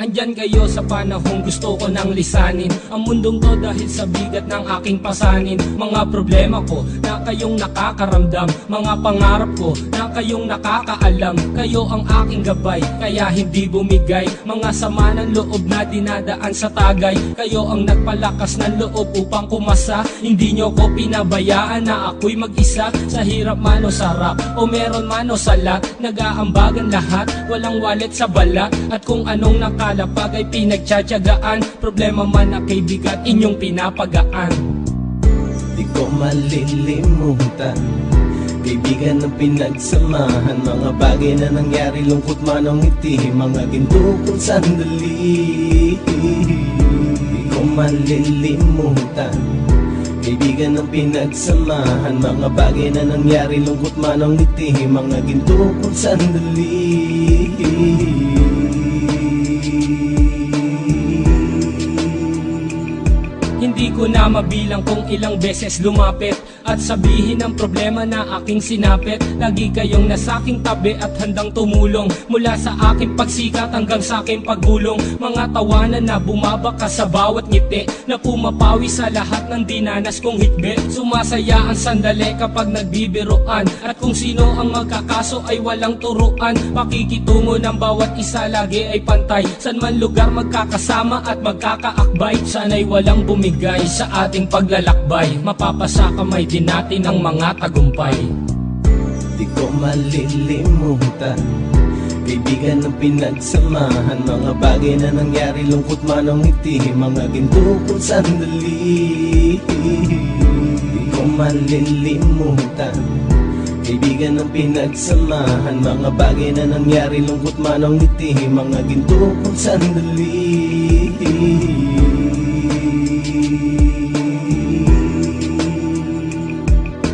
Andyan kayo sa panahong gusto ko nang lisanin ang mundong to dahil sa bigat ng aking pasanin. Mga problema ko na kayong nakakaramdam, mga pangarap ko na kayong nakakaalam. Kayo ang aking gabay, kaya hindi bumigay. Mga sama ng loob na dinadaan sa tagay, kayo ang nagpalakas ng loob upang kumasa. Hindi nyo ko pinabayaan na ako'y mag-isa. Sa hirap man o sarap, o meron man o salat, nag-aambagan lahat, walang wallet sa balat. At kung anong nakalapag ay pinagtsatsagaan, problema man na kaibigan, inyong pinapagaan. Di ko malilimutan, kaibigan ng pinagsamahan, mga bagay na nangyari, lungkot man o ngiti, mga ginto kong sandali. Di ko malilimutan, kaibigan ng pinagsamahan, mga bagay na nangyari, lungkot man o ngiti, mga ginto kong sandali. Hindi ko na mabilang kung ilang beses lumapit at sabihin ang problema na aking sinapit. Lagi kayong nasa aking tabi at handang tumulong, mula sa aking pagsikat hanggang sa aking paggulong. Mga tawanan na bumabaka sa bawat ngiti, na pumapawi sa lahat ng dinanas kong hitbit. Sumasaya ang sandali kapag nagbibiruan, at kung sino ang magkakaso ay walang turuan. Pakikitungo ng bawat isa lagi ay pantay, san man lugar magkakasama at magkakaakbay. Sana'y walang bumigay sa ating paglalakbay, mapapasa kamay din natin ang mga tagumpay. Di ko malilimutan, kaibigan ng pinagsamahan, mga bagay na nangyari, lungkot man o ngiti, mga ginto kong sandali. Di ko malilimutan, kaibigan ng pinagsamahan, mga bagay na nangyari, lungkot man o ngiti, mga ginto kong sandali.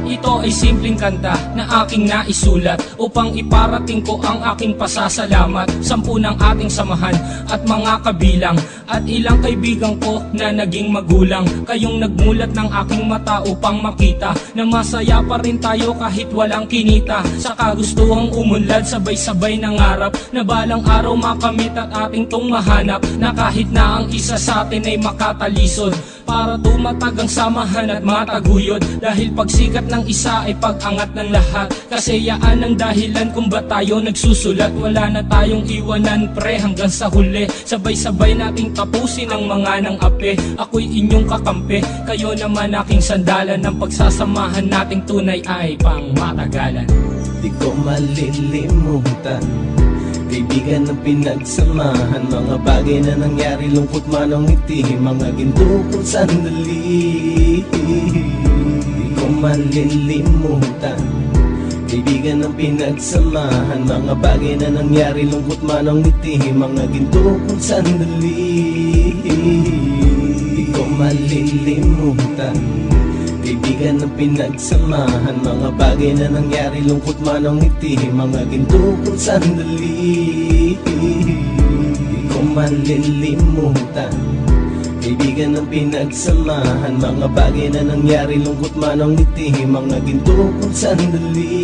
Ito ay simpleng kanta na aking naisulat upang iparating ko ang aking pasasalamat. 10 ng ating samahan at mga kabilang, at ilang kaibigan ko na naging magulang. Kayong nagmulat ng aking mata upang makita na masaya pa rin tayo kahit walang kinita. Sa kagustuhang umunlad, sabay-sabay nangarap na balang araw makamit at ating tong mahanap, na kahit na ang isa sa atin ay makatalisod, para tumatag ang samahan at mataguyod. Dahil pagsikat ng isa ay pag-angat ng lahat, kasayaan ang dahilan kung ba't tayo nagsusulat. Wala na tayong iwanan pre hanggang sa huli, sabay-sabay nating tapusin ang mga nang ape. Ako'y inyong kakampi, kayo naman aking sandalan, ng pagsasamahan nating tunay ay pang matagalan. Di ko malilimutan, kaibigan ng pinagsamahan, mga bagay na nangyari, lungkot man o ngiti, mga ginto kong sandali. Di ko malilimutan, kaibigan ng pinagsamahan, mga bagay na nangyari, lungkot man o ngiti, mga ginto kong sandali. Di ko malilimutan, kaibigan ng pinagsamahan, mga bagay na nangyari, lungkot man o ngiti, mga ginto kong sandali. Di ko malilimutan, kaibigan ng pinagsamahan, mga bagay na nangyari, lungkot man o ngiti, mga ginto kong sandali.